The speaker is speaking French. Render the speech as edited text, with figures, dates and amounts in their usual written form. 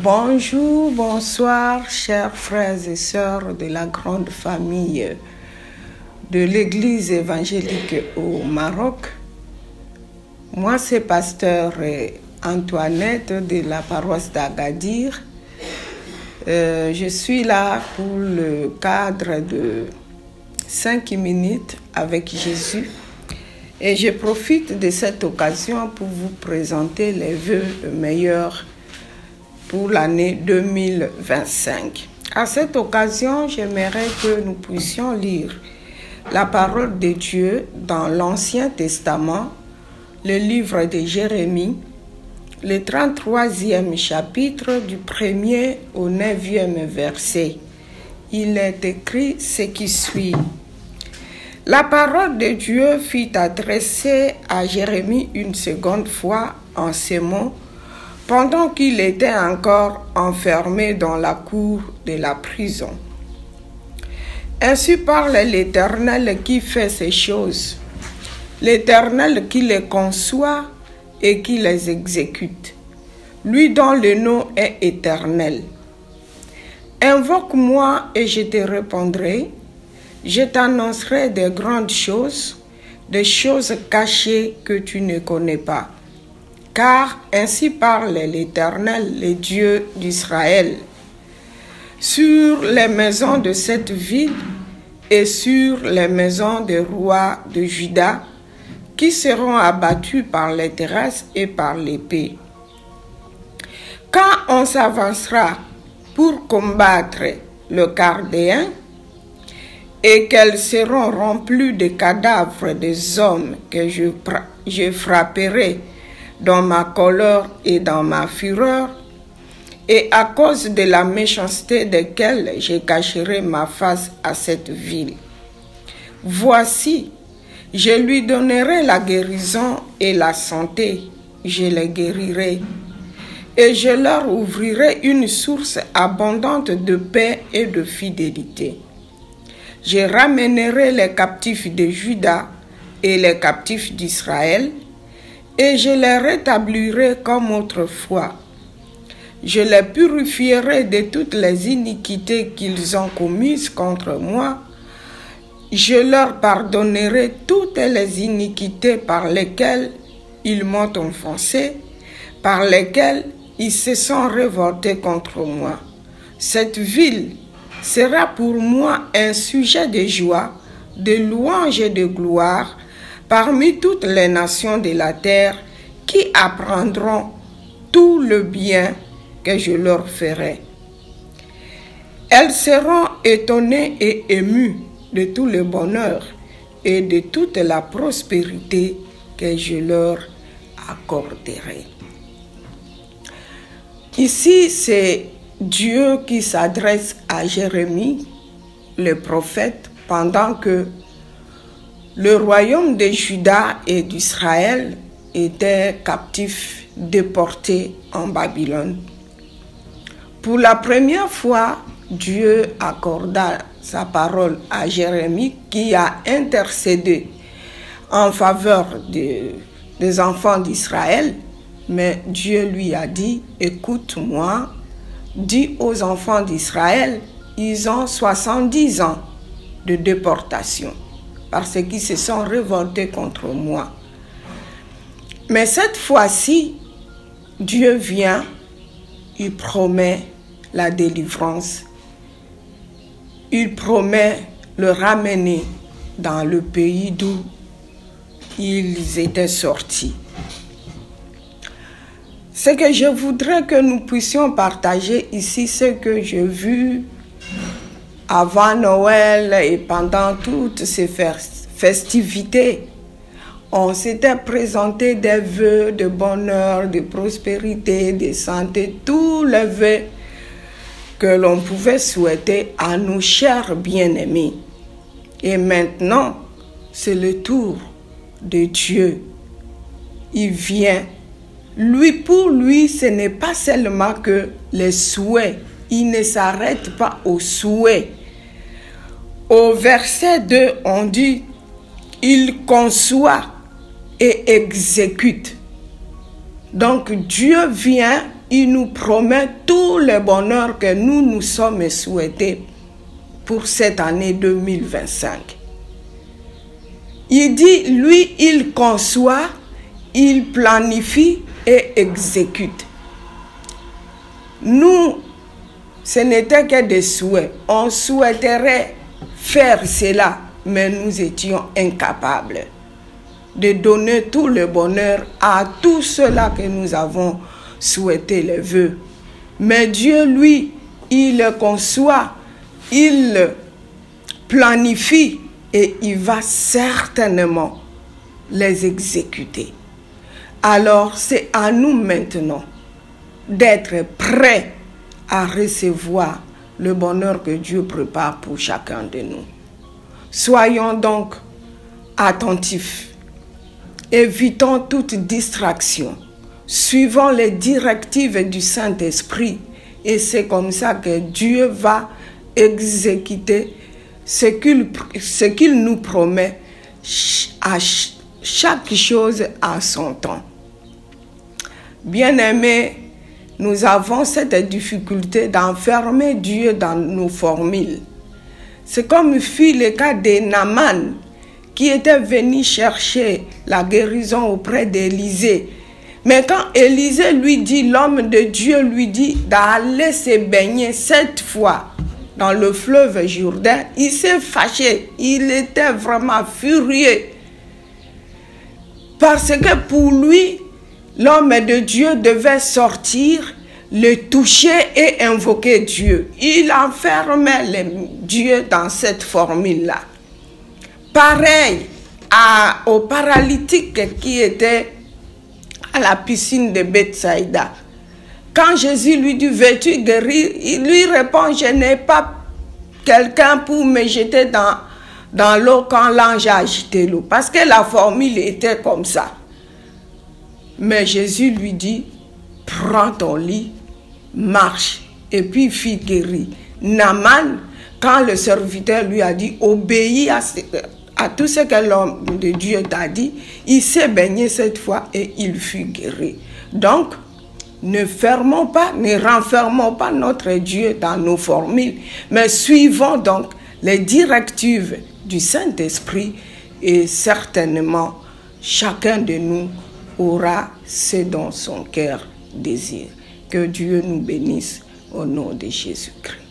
Bonjour, bonsoir, chers frères et sœurs de la grande famille de l'Église évangélique au Maroc. Moi, c'est pasteur Antoinette de la paroisse d'Agadir. Je suis là pour le cadre de 5 minutes avec Jésus. Et je profite de cette occasion pour vous présenter les vœux meilleurs pour l'année 2025. À cette occasion, j'aimerais que nous puissions lire la parole de Dieu dans l'Ancien Testament, le livre de Jérémie, le 33e chapitre du 1er au 9e verset. Il est écrit ce qui suit. La parole de Dieu fut adressée à Jérémie une seconde fois en ces mots, pendant qu'il était encore enfermé dans la cour de la prison. Ainsi parle l'Éternel qui fait ces choses, l'Éternel qui les conçoit et qui les exécute, lui dont le nom est éternel. Invoque-moi et je te répondrai, je t'annoncerai des grandes choses, des choses cachées que tu ne connais pas. Car ainsi parle l'Éternel, le Dieu d'Israël, sur les maisons de cette ville et sur les maisons des rois de Juda, qui seront abattus par les terrasses et par l'épée. Quand on s'avancera pour combattre le Chaldéen, et qu'elles seront remplies de cadavres des hommes que je frapperai dans ma colère et dans ma fureur, et à cause de la méchanceté desquelles je cacherai ma face à cette ville. Voici, je lui donnerai la guérison et la santé, je les guérirai, et je leur ouvrirai une source abondante de paix et de fidélité. Je ramènerai les captifs de Juda et les captifs d'Israël, et je les rétablirai comme autrefois. Je les purifierai de toutes les iniquités qu'ils ont commises contre moi. Je leur pardonnerai toutes les iniquités par lesquelles ils m'ont offensé, par lesquelles ils se sont révoltés contre moi. Cette ville sera pour moi un sujet de joie, de louange et de gloire parmi toutes les nations de la terre qui apprendront tout le bien que je leur ferai. Elles seront étonnées et émues de tout le bonheur et de toute la prospérité que je leur accorderai. Ici, c'est Dieu qui s'adresse à Jérémie, le prophète, pendant que le royaume de Juda et d'Israël était captif, déporté en Babylone. Pour la première fois, Dieu accorda sa parole à Jérémie qui a intercédé en faveur des enfants d'Israël. Mais Dieu lui a dit, écoute-moi, dis aux enfants d'Israël, ils ont 70 ans de déportation parce qu'ils se sont révoltés contre moi. Mais cette fois-ci, Dieu vient, il promet la délivrance, il promet le ramener dans le pays d'où ils étaient sortis. Ce que je voudrais que nous puissions partager ici, c'est que j'ai vu avant Noël et pendant toutes ces festivités, on s'était présenté des vœux de bonheur, de prospérité, de santé, tous les vœux que l'on pouvait souhaiter à nos chers bien-aimés. Et maintenant, c'est le tour de Dieu. Il vient. Pour lui, ce n'est pas seulement que les souhaits. Il ne s'arrête pas aux souhaits. Au verset 2, on dit, il conçoit et exécute. Donc Dieu vient, il nous promet tout le bonheur que nous nous sommes souhaités pour cette année 2025. Il dit, lui, il conçoit, il planifie et exécute. Nous, ce n'était que des souhaits. On souhaiterait faire cela, mais nous étions incapables de donner tout le bonheur à tous ceux-là que nous avons souhaité les vœux. Mais Dieu, lui, il conçoit, il planifie et il va certainement les exécuter. Alors, c'est à nous maintenant d'être prêts à recevoir le bonheur que Dieu prépare pour chacun de nous. Soyons donc attentifs. Évitons toute distraction. Suivons les directives du Saint-Esprit. Et c'est comme ça que Dieu va exécuter ce qu'il nous promet, à chaque chose à son temps. Bien-aimés, nous avons cette difficulté d'enfermer Dieu dans nos formules. C'est comme fut le cas de Naaman, qui était venu chercher la guérison auprès d'Élisée. Mais quand Élisée lui dit, l'homme de Dieu lui dit d'aller se baigner 7 fois dans le fleuve Jourdain, il s'est fâché. Il était vraiment furieux. Parce que pour lui, l'homme de Dieu devait sortir, le toucher et invoquer Dieu. Il enfermait Dieu dans cette formule-là. Pareil au paralytique qui était à la piscine de Bethsaïda. Quand Jésus lui dit, veux-tu guérir? Il lui répond, je n'ai pas quelqu'un pour me jeter dans l'eau quand l'ange a agité l'eau. Parce que la formule était comme ça. Mais Jésus lui dit, prends ton lit, marche. Et puis il fit guérir. Naaman, quand le serviteur lui a dit, obéis à tout ce que l'homme de Dieu t'a dit, il s'est baigné cette fois et il fut guéri. Donc, ne fermons pas, ne renfermons pas notre Dieu dans nos formules, mais suivons donc les directives du Saint-Esprit et certainement, chacun de nous aura ce dont son cœur désire. Que Dieu nous bénisse au nom de Jésus-Christ.